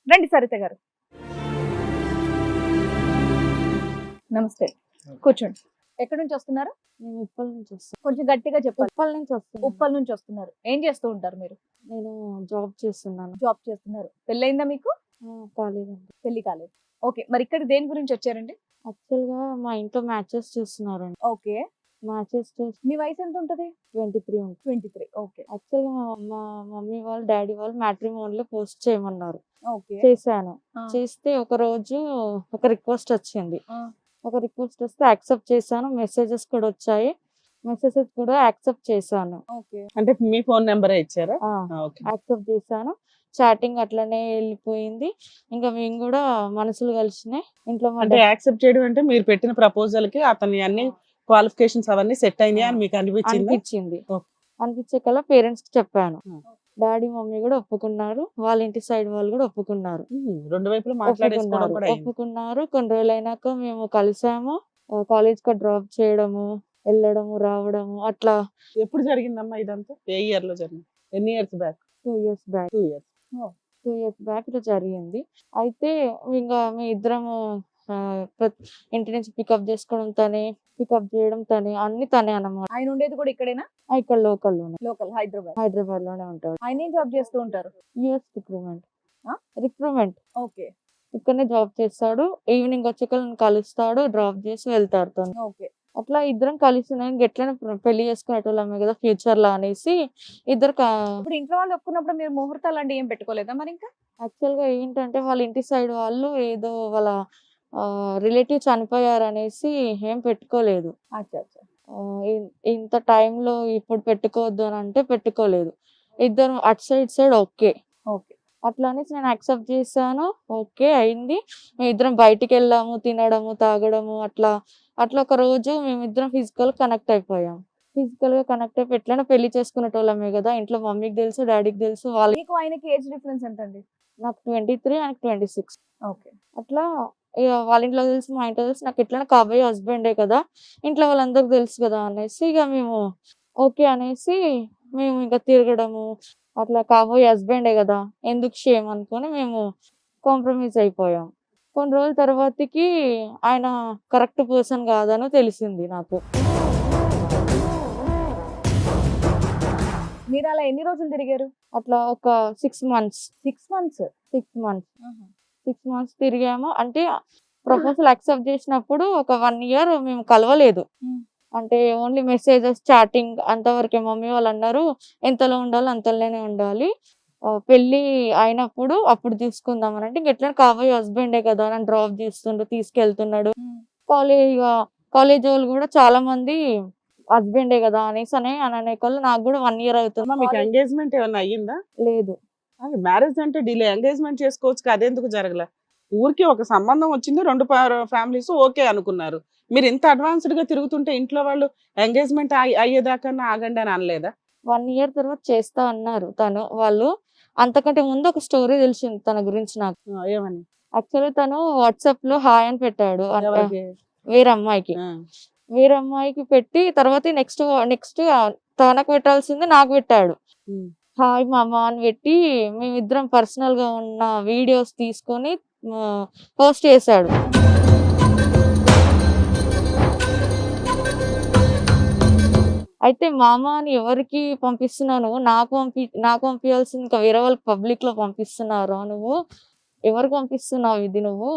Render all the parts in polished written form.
రండి సరిత గారు. నమస్తే, కూర్చోండి. ఎక్కడి నుంచి వస్తున్నారు? నేను ఉప్పల్ నుంచి వస్తాను. కొంచెం గట్టిగా చెప్పాలి. ఉప్పల్ నుంచి వస్తున్నాను. ఉప్పల్ నుంచి వస్తున్నారు. ఏం చేస్తూ ఉంటారు మీరు? నేను జాబ్ చేస్తున్నాను. జాబ్ చేస్తున్నారు. పెళ్ళయిందా మీకు? కాలేదండి. పెళ్లి కాలేదు. ఓకే, మరి ఇక్కడ దేని గురించి వచ్చారండి? యాక్చువల్గా మా ఇంట్లో మ్యాచెస్ చూస్తున్నారండి. ఓకే, మ్యాచెస్ చూసి మీ వయసు ఎంత ఉంటది? 23 ఉంటుంది. 23. ఓకే యాక్చువల్గా మా మమ్మీ వాళ్ళు డాడీ వాళ్ళు మ్యాట్రిమోనీలో పోస్ట్ చేయమన్నారు. ఓకే. చేశాను. ఆ, చేస్తే ఒక రోజు ఒక రిక్వెస్ట్ వచ్చింది. ఆ, ఒక రిక్వెస్ట్ వస్తే యాక్సెప్ట్ చేశాను. మెసేజెస్ కూడా వచ్చాయి. మెసేజెస్ కూడా యాక్సెప్ట్ చేశాను. ఓకే. అంటే మీ ఫోన్ నెంబరే ఇచ్చారా? ఓకే. యాక్సెప్ట్ చేశాను. చాటింగ్ అట్లనే వెళ్ళిపోయింది. ఇంకా మేము కూడా మనసులు కలిసినాయి. ఇంట్లో మా అంటే యాక్సెప్ట్ చేయడం అంటే మీరు పెట్టిన ప్రపోజల్ కి అతని అన్ని క్వాలిఫికేషన్స్ అవన్నీ సెట్ అయినాయి అని మీకు అనిపించింది. అనిపించింది. ఓకే. అనిపించే కల్లా పేరెంట్స్ కి చెప్పాను. Hmm. డాడీ మమ్మీ కూడా ఒప్పుకున్నారు. వాళ్ళ ఇంటి సైడ్ వాళ్ళు కూడా ఒప్పుకున్నారు. రెండు వైపులు మాట్లాడేసుకోవడం కూడా అయింది. ఒప్పుకున్నారు. కొన్ని రోజులు అయినాక మేము కలిసాము. కాలేజ్ కి డ్రాప్ చేయడము, వెళ్ళడము, రావడము అట్లా ఎప్పుడు జరిగిందమ్మా ఇదంతా? ఏ ఇయర్ లో జరిగింది? ఎన్ని years back? 2 years back. 2 years. 2 years back ఇట్లా జరిగింది. అయితే ఇంకా మీ ఇద్దరము ఇంటి నుంచి పికప్ చేసుకోవడం తనే, పికప్ చేయడం తనే, అన్ని తనే అన్నమాట. ఆయన ఉండేది కూడా ఇక్కడేనా? ఇక్కడ లోకల్లోనే, లోకల్ హైదరాబాద్. హైదరాబాద్ లోనే ఉంటాడు. ఆయన ఏం జాబ్ చేస్తూ ఉంటారు? US recruitment. ఆ? Recruitment okay. ఇక్కడనే జాబ్ చేస్తాడు. ఈవినింగ్ వచ్చాక నన్ను కలుస్తాడు, డ్రాప్ చేసి వెళ్తాడు తను. ఓకే. అట్లా ఇద్దరం కలిసి నేను ఎట్లైనా పెళ్లి చేసుకునేటోళ్ళమే కదా ఫ్యూచర్ లో అనేసి ఇద్దరు ఇప్పుడు ఇంట్లో వాళ్ళు ఒప్పుకున్నప్పుడు మీరు ముహూర్తాలు అంటే ఏం పెట్టుకోలేదా మరి? ఇంకా యాక్చువల్ గా ఏంటంటే వాళ్ళ ఇంటి సైడ్ వాళ్ళు ఏదో వాళ్ళ రిలేటివ్ చనిపోయారు అనేసి ఏం పెట్టుకోలేదు. అచ్చా అచ్చా. ఇంత టైంలో ఇప్పుడు పెట్టుకోవద్దు అని అంటే పెట్టుకోలేదు. ఇద్దరు అటు సైడ్ సైడ్ ఓకే. ఓకే. అట్లా అనేసి నేను యాక్సెప్ట్ చేశాను. ఓకే అయింది. మేము ఇద్దరం బయటికి వెళ్ళాము, తినడము, తాగడము అట్లా అట్లా ఒక రోజు మేమిద్దరం ఫిజికల్ కనెక్ట్ అయిపోయాం. ఫిజికల్ గా కనెక్ట్ అయిపోయి ఎట్లైనా పెళ్లి చేసుకునేటోళ్ళమే కదా. ఇంట్లో మమ్మీకి తెలుసు, డాడీకి తెలుసు. మీకు ఆయనకి ఏజ్ డిఫరెన్స్ ఎంత అండి? నాకు 23, ఆయనకు 26. ఓకే. అట్లా ఇక వాళ్ళ ఇంట్లో తెలుసు, మా ఇంట్లో తెలుసు. నాకు ఎట్లైనా కాబోయే హస్బెండే కదా, ఇంట్లో వాళ్ళందరికి తెలుసు కదా అనేసి ఇక మేము ఓకే అనేసి మేము ఇంకా తిరగడము అట్లా, కాబోయే హస్బెండే కదా ఎందుకు షేమ్ అనుకొని మేము కాంప్రమైజ్ అయిపోయాం. కొన్ని రోజుల తర్వాతకి ఆయన కరెక్ట్ పర్సన్ కాదని తెలిసింది నాకు. మీరు అలా ఎన్ని రోజులు తిరిగారు? అట్లా ఒక 6 months. 6 months. 6 months 6 months తిరిగాము. అంటే ప్రపోజల్ యాక్సెప్ట్ చేసినప్పుడు ఒక 1 year మేము కలవలేదు. అంటే ఓన్లీ మెసేజెస్, చాటింగ్ అంతవరకే. మమ్మీ వాళ్ళు అన్నారు ఎంతలో ఉండాలో అంతలోనే ఉండాలి, పెళ్లి అయినప్పుడు అప్పుడు చూసుకుందాం అని. అంటే ఎట్లా కాబోయే హస్బెండే కదా, నన్ను డ్రాప్ చేస్తుండు, తీసుకెళ్తున్నాడు. కాలేజ్ వాళ్ళు కూడా చాలా మంది హస్బెండే కదా అనేసి అనే కళ్ళు నాకు కూడా 1 year అవుతుంది. మీకు ఎంగేజ్మెంట్ ఏమన్నా అయ్యిందా? లేదు. మ్యారేజ్ అంటే డిలే, ఎంగేజ్మెంట్ చేసుకోవచ్చు. అదెందుకు జరగలే? ఊరికి ఒక సంబంధం వచ్చింది, రెండు ఫ్యామిలీస్ ఓకే అనుకున్నారు. మీరు ఇంత అడ్వాన్స్డ్ గా తిరుగుతుంటే ఇంట్లో వాళ్ళు ఎంగేజ్మెంట్ అయ్యేదాకా ఆగండి అని అనలేదా? 1 year తర్వాత చేస్తా అన్నారు తను వాళ్ళు. అంతకంటే ముందు ఒక స్టోరీ తెలిసింది తన గురించి నాకు. ఏమని? యాక్చువల్లీ తను వాట్సాప్ లో హాయ్ అని పెట్టాడు ఎవరికి? వేరే అమ్మాయికి. వేరే అమ్మాయికి పెట్టి తర్వాత నెక్స్ట్ తనకు పెట్టాల్సింది నాకు పెట్టాడు. హాయ్ మామ అని పెట్టి మేమిద్దరం పర్సనల్ గా ఉన్న వీడియోస్ తీసుకొని పోస్ట్ చేశాడు. అయితే మామ అని ఎవరికి పంపిస్తున్నావు? నాకు పంపించాల్సింది ఇంకా వేరే వాళ్ళకి పబ్లిక్ లో పంపిస్తున్నారు. నువ్వు ఎవరికి పంపిస్తున్నావు ఇది? నువ్వు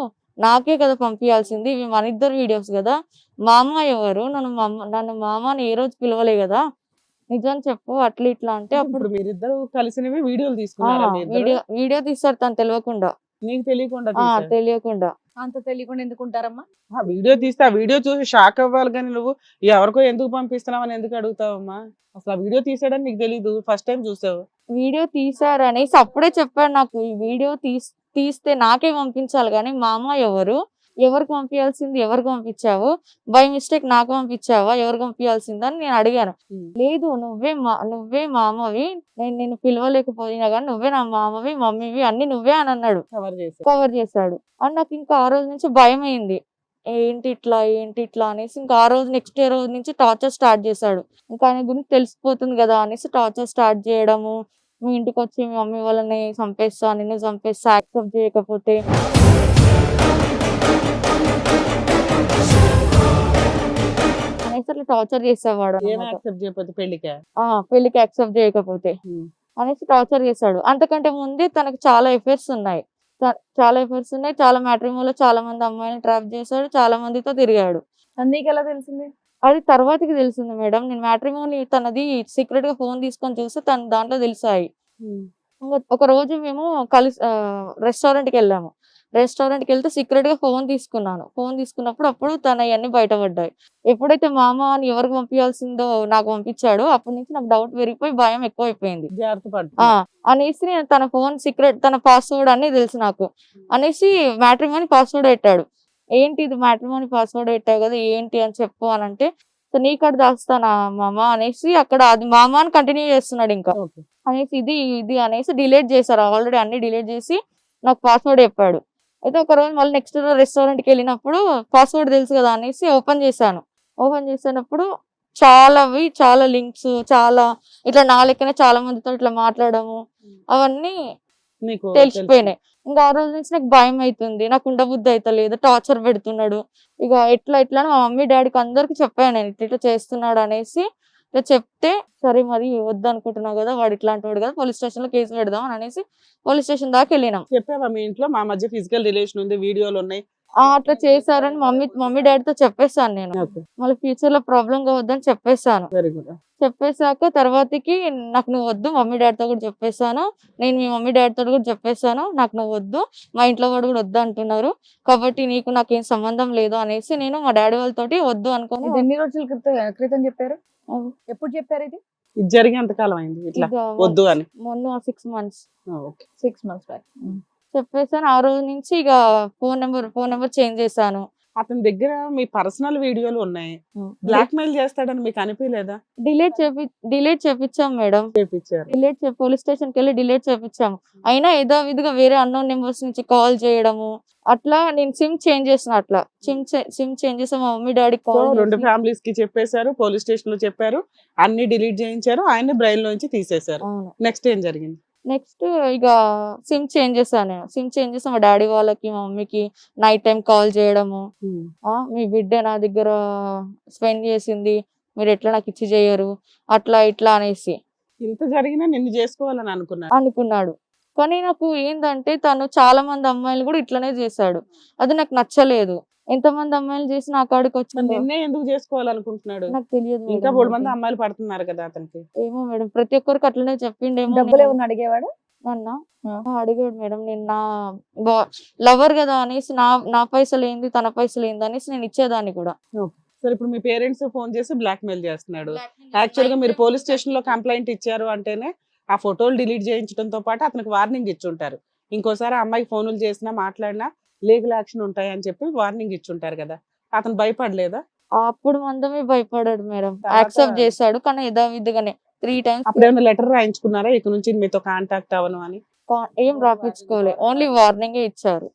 నాకే కదా పంపించాల్సింది, ఇవి మన ఇద్దరు వీడియోస్ కదా. మామ ఎవరు? నన్ను మామ అని ఏ రోజు పిలవలే కదా, నిజం చెప్పు అట్లా ఇట్లా అంటే అప్పుడు మీరిద్దరు కలిసినవి వీడియోలు తీసుకున్నారా? వీడియో తీస్తాడు తను తెలియకుండా. నీకు తెలియకుండా? తెలియకుండా. అంత తెలియకుండా ఎందుకు ఉంటారమ్మా? వీడియో తీస్తే ఆ వీడియో చూసి షాక్ అవ్వాలి కానీ నువ్వు ఎవరికో ఎందుకు పంపిస్తున్నావు అని ఎందుకు అడుగుతావమ్మా? అసలు ఆ వీడియో తీసాడని నీకు తెలీదు, ఫస్ట్ టైం చూసావు. వీడియో తీసారనేసి అప్పుడే చెప్పాడు నాకు. ఈ వీడియో తీస్తే నాకే పంపించాలి కానీ మామ ఎవరికి పంపించాల్సింది, ఎవరికి పంపించావు, బై మిస్టేక్ నాకు పంపించావా, ఎవరికి పంపించాల్సిందని నేను అడిగాను. లేదు నువ్వే మామవి, నేను పిలవలేకపోయినా కానీ నువ్వే నా మామవి, మమ్మీవి అన్ని నువ్వే అని అన్నాడు. కవర్ చేశాడు. అని నాకు ఇంకా ఆ రోజు నుంచి భయం అయింది. ఏంటి ఇట్లా అనేసి ఇంకా ఆ రోజు నెక్స్ట్ రోజు నుంచి టార్చర్ స్టార్ట్ చేశాడు. ఇంకా ఆయన గురించి తెలిసిపోతుంది కదా అనేసి టార్చర్ స్టార్ట్ చేయడము, మీ ఇంటికి వచ్చి మీ మమ్మీ వాళ్ళని చంపేస్తా, నిన్ను చంపేస్తా, యాక్సెప్ట్ చేయకపోతే అనేసి అట్లా టార్చర్ చేసేవాడు ఏం అన్నమాట. యాక్సెప్ట్ చేయకపోతే పెళ్లికా? పెళ్లికి యాక్సెప్ట్ చేయకపోతే అనేసి టార్చర్ చేశాడు. అంతకంటే ముందే తనకు చాలా ఎఫైర్స్ ఉన్నాయి. చాలా మ్యాట్రిమోనిలో చాలా మంది అమ్మాయిలను ట్రాప్ చేశాడు, చాలా మందితో తిరిగాడు. అది నీకు ఎలా తెలిసింది? అది తర్వాతకి తెలిసింది మేడం. నేను మ్యాట్రిమోని తనది సీక్రెట్ గా ఫోన్ తీసుకొని చూస్తే తన దాంట్లో తెలిసాయి. ఒక రోజు మేము కలిసి రెస్టారెంట్కి వెళ్ళాము. రెస్టారెంట్కి వెళ్తే సీక్రెట్ గా ఫోన్ తీసుకున్నాను. ఫోన్ తీసుకున్నప్పుడు అప్పుడు తన ఇవన్నీ బయటపడ్డాయి. ఎప్పుడైతే మామ అని ఎవరికి పంపించాల్సిందో నాకు పంపించాడో అప్పటి నుంచి నాకు డౌట్ పెరిగిపోయి భయం ఎక్కువైపోయింది. జాగ్రత్త పడు. అనేసి నేను తన ఫోన్ సీక్రెట్, తన పాస్వర్డ్ అన్ని తెలుసు నాకు అనేసి మ్యాట్రిమోని పాస్వర్డ్ పెట్టాడు. ఏంటి ఇది మ్యాట్రిమోని పాస్వర్డ్ పెట్టావు కదా ఏంటి అని చెప్పు అని అంటే, నీకడ దాస్తానా మామ అనేసి అక్కడ అది మామ అని కంటిన్యూ చేస్తున్నాడు ఇంకా ఓకే. అనేసి ఇది అనేసి డిలీట్ చేశారు. ఆల్రెడీ అన్ని డిలీట్ చేసి నాకు పాస్వర్డ్ చెప్పాడు. అయితే ఒక రోజు మళ్ళీ నెక్స్ట్ రోజు రెస్టారెంట్కి వెళ్ళినప్పుడు పాస్వర్డ్ తెలుసు కదా అనేసి ఓపెన్ చేశాను. ఓపెన్ చేసినప్పుడు చాలా లింక్స్, చాలా ఇట్లా నా లెక్కనే చాలా మందితో ఇట్లా మాట్లాడము అవన్నీ నీకు తెలిసిపోయినాయి. ఇంకా ఆ రోజు నుంచి నాకు భయం అవుతుంది, నాకు ఉండబుద్ధి అయితే లేదు, టార్చర్ పెడుతున్నాడు. ఇక ఎట్లా అని మా మమ్మీ డాడీకి అందరికి చెప్పాను నేను ఇట్లా చేస్తున్నాడు అనేసి. ఇట్లా చెప్తే సరే మరి వద్దు అనుకుంటున్నావు కదా, వాడు ఇట్లాంటి వాడు కదా, పోలీస్ స్టేషన్ లో కేసు పెడదాం అని అనేసి పోలీస్ స్టేషన్ దాకా వెళ్ళినాం. చెప్పావా మీ ఇంట్లో మా మధ్య ఫిజికల్ రిలేషన్ ఉంది, వీడియోలు ఉన్నాయి? అట్లా చేశారని మమ్మీ డాడీతో చెప్పేశాను నేను. ఓకే, మళ్ళీ ఫ్యూచర్ లో ప్రాబ్లం కావద్దని చెప్పేశాను. Very good. చెప్పేశాక తర్వాతకి నాకు నువ్వు వద్దు, మమ్మీ డాడీతో కూడా చెప్పేశాను. నేను మీ మమ్మీ డాడీతో కూడా చెప్పేశాను, నాకు నువ్వు వద్దు, మా ఇంట్లో వాడు కూడా వద్దు అంటున్నారు కాబట్టి నీకు నాకేం సంబంధం లేదు అనేసి నేను మా డాడీ వాళ్ళతోటి వద్దు అనుకొని. ఇది ఎన్ని రోజుల క్రితం చెప్పారు? ఎప్పుడు చెప్పారు ఇది? ఇది జరిగి ఎంతకాలం అయింది ఇట్లా వద్దు అని? మొన్న 6 months. ఓకే, 6 months బ్యాక్ చెప్పేసాను. ఆ రోజు నుంచి ఇక ఫోన్ నెంబర్ చేంజ్ చేశాను. అతని దగ్గర మీ పర్సనల్ వీడియోలు ఉన్నాయి, బ్లాక్ మెయిల్ చేస్తాడని మీకు అనిపించలేదా? డిలీట్ చేపించాం మేడం. చేపించారు. పోలీస్ స్టేషన్ కి వెళ్ళి డిలీట్ చేపించాము. అయినా ఏదో విధిగా వేరే అన్నోన్ నెంబర్స్ నుంచి కాల్ చేయడము అట్లా నేను సిమ్ చేంజ్ చేసిన. అట్లా సిమ్ చేంజ్ చేసాం. మా మమ్మీ డాడీ కాల్ రెండు ఫ్యామిలీస్ కి చెప్పేశారు, పోలీస్ స్టేషన్ లో చెప్పారు, అన్ని డిలీట్ చేయించారు, ఆయన బ్రెయిన్ లోంచి తీసేశారు. నెక్స్ట్ ఏం జరిగింది? నెక్స్ట్ ఇక సిమ్ చేంజ్ చేశాను. సిమ్ చేంజ్ చేసి మా డాడీ వాళ్ళకి మా మమ్మీకి నైట్ టైం కాల్ చేయడము, మీ బిడ్డ నా దగ్గర స్పెండ్ చేసింది, మీరు ఎట్లా నాకు ఇచ్చి చేయరు అట్లా ఇట్లా అనేసి. ఇంత జరిగినా నిన్ను చేసుకోవాలని అనుకున్నాడు. కానీ నాకు ఏంటంటే తను చాలా మంది అమ్మాయిలు కూడా ఇట్లనే చేశాడు. అది నాకు నచ్చలేదు. ఎంతమంది అమ్మాయిలు చేసి నా కాడికి వచ్చి నిన్నే ఎందుకు చేసుకోవాలనుకుంటున్నాడు నాకు తెలియదు. ఇంకా 3 మంది అమ్మాయిలు పడుతున్నారు కదా అతనికి. ఏమో మేడం, ప్రతి ఒక్కరికి అట్లనే చెప్పిండేమో. డబ్బులు ఏమన్నా అడిగేవాడు? నన్ను అడిగాడు మేడం. నేను నా లవర్ కదా అనేసి నా పైసలు ఏంది తన పైసలు ఏంది అనేసి నేను ఇచ్చేదాన్ని కూడా. సరే, ఇప్పుడు మీ పేరెంట్స్ ఫోన్ చేసి బ్లాక్ మెయిల్ చేస్తున్నాడు. యాక్చువల్ గా మీరు పోలీస్ స్టేషన్ లో కంప్లైంట్ ఇచ్చారు అంటేనే ఆ ఫోటోలు డిలీట్ చేయించడంతో పాటు అతనికి వార్నింగ్ ఇచ్చుంటారు. ఇంకోసారి ఆ అమ్మాయికి ఫోన్లు చేసినా మాట్లాడినా లీగల్ యాక్షన్ ఉంటాయి అని చెప్పి వార్నింగ్ ఇచ్చుంటారు కదా. అతను భయపడలేదా? అప్పుడు మందమే భయపడాడు మేడం. యాక్సెప్ట్ చేశాడు కానీ యథావిధిగానే 3 times. అప్పుడేమైనా లెటర్ రాయించుకున్నారా ఇక నుంచి మీతో కాంటాక్ట్ అవ్వను అని? ఏం రాపించుకోలే, ఓన్లీ వార్నింగ్ ఇచ్చారు.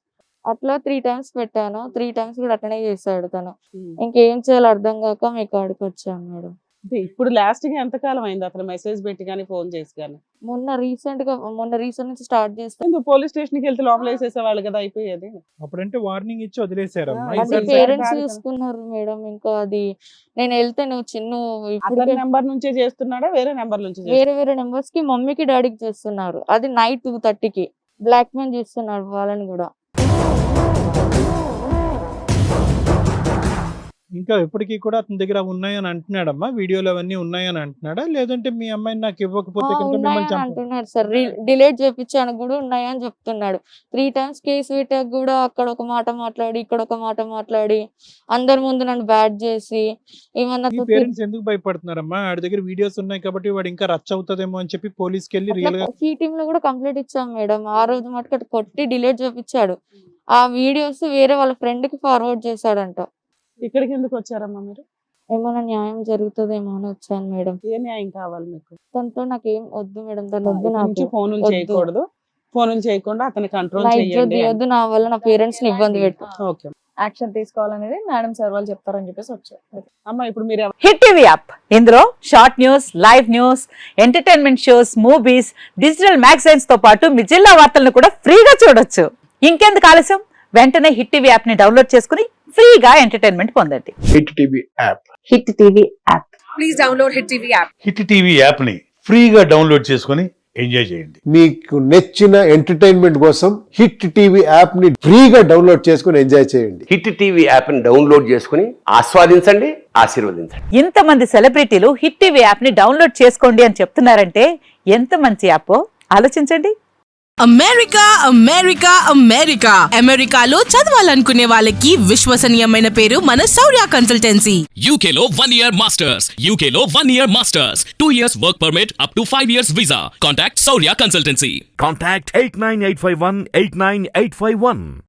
అట్లా 3 times పెట్టాను. 3 times కూడా అట్లనే చేశాడు తను. ఇంకేం చేయాలో అర్థం కాక మీ కాడికి వచ్చాను మేడం. ఇప్పుడు లాస్ట్ గా ఎంతకాలం అయింది అతను మెసేజ్ పెట్టి కానీ ఫోన్ చేసి కానీ? మొన్న రీసెంట్ నుంచి స్టార్ట్ చేస్తాను. పోలీస్ స్టేషన్ కి వెళ్తే లోపల వేసేసేవాళ్ళు కదా, అయిపోయేది. అప్పుడంటే వార్నింగ్ ఇచ్చి వదిలేసారు. పేరెంట్స్ చూసుకున్నారు మేడం. ఇంకా అది నేను వెళ్తే అతని నెంబర్ నుంచే చేస్తున్నాడా వేరే నెంబర్ నుంచి? వేరే నెంబర్స్ కి మమ్మీకి డాడీకి చేస్తున్నారు. అది నైట్ 2:30కి బ్లాక్ మెయిల్ చేస్తున్నాడు వాళ్ళని కూడా. ఇంకా ఇప్పటికీ కూడా అతని దగ్గర ఉన్నాయని అంటున్నాడమ్మా, వీడియోలు అవన్నీ ఉన్నాయని అంటున్నాడా, లేదంటే మీ అమ్మాయిని నాకు ఇవ్వకపోతే అంటున్నాడు సార్. డిలీట్ చేపించాను కూడా ఉన్నాయని చెప్తున్నాడు. 3 times కేసు పెట్టాక కూడా అక్కడ ఒక మాట మాట్లాడి ఇక్కడ ఒక మాట మాట్లాడి అందరి ముందు నన్ను బ్యాడ్ చేసి ఏమన్నా. పేరెంట్స్ ఎందుకు భయపడుతున్నారమ్మా? వాడి దగ్గర వీడియోస్ ఉన్నాయి కాబట్టి వాడు ఇంకా రచ్చ అవుతుందేమో అని చెప్పి పోలీస్కి వెళ్ళి రియల్ గా టీమ్ లో కూడా కంప్లైంట్ ఇచ్చాం మేడం. ఆ రోజు మటుకు కొట్టి డిలీట్ చేపించాడు. ఆ వీడియోస్ వేరే వాళ్ళ ఫ్రెండ్ కి ఫార్వర్డ్ చేశాడంట. ఇక్కడికి ఎందుకు వచ్చారమ్మా మీరు? ఏమైనా న్యాయం జరుగుతుందేమో అని వచ్చాను మేడం. ఏ న్యాయం కావాలి మీకు? తనతో నాకేం వద్దు మేడం. తను వద్దు, నాకు ఫోన్లు చేయకూడదు, ఫోన్లు చేయకుండా అతని కంట్రోల్ వద్దు. నా వల్ల నా పేరెంట్స్ ని ఇబ్బంది పెట్టు. ఓకే, యాక్షన్ తీసుకోవాలనేది మేడం సార్ వాళ్ళు చెప్తారని చెప్పేసి వచ్చారు. అమ్మ ఇప్పుడు మీరు హిట్ టీవీ యాప్ ఇందులో short news, live news, entertainment shows, movies, digital magazines తో పాటు మీ జిల్లా వార్తలను కూడా ఫ్రీగా చూడొచ్చు. ఇంకెందుకు ఆలస్యం, వెంటనే హిట్ టీవీ యాప్ ని డౌన్లోడ్ చేసుకుని ఫ్రీగా ఎంటర్టైన్మెంట్ పొందండి. Hit TV app. Hit TV app. Please download Hit TV app. Hit TV యాప్ని ఫ్రీగా డౌన్లోడ్ చేసుకొని ఎంజాయ్ చేయండి. మీకు నచ్చిన ఎంటర్టైన్మెంట్ కోసం హిట్ టీవీ యాప్ ని ఫ్రీగా డౌన్లోడ్ చేసుకుని ఎంజాయ్ చేయండి. హిట్ టీవీ యాప్ని డౌన్లోడ్ చేసుకుని ఆస్వాదించండి, ఆశీర్వదించండి. ఇంతమంది సెలబ్రిటీలు హిట్ టీవీ యాప్ ని డౌన్లోడ్ చేసుకోండి అని చెప్తున్నారంటే ఎంత మంచి యాప్ ఆలోచించండి. అమెరికా అమెరికా అమెరికా అమెరికాలో చదవాలనుకునే వాళ్ళకి విశ్వసనీయమైన పేరు మన శౌర్య consultancy. UK Law 1 Year Masters. UK Law 1 Year Masters. 2 years work permit up to 5 years visa. Contact Saurya Consultancy. Contact 89851 89851.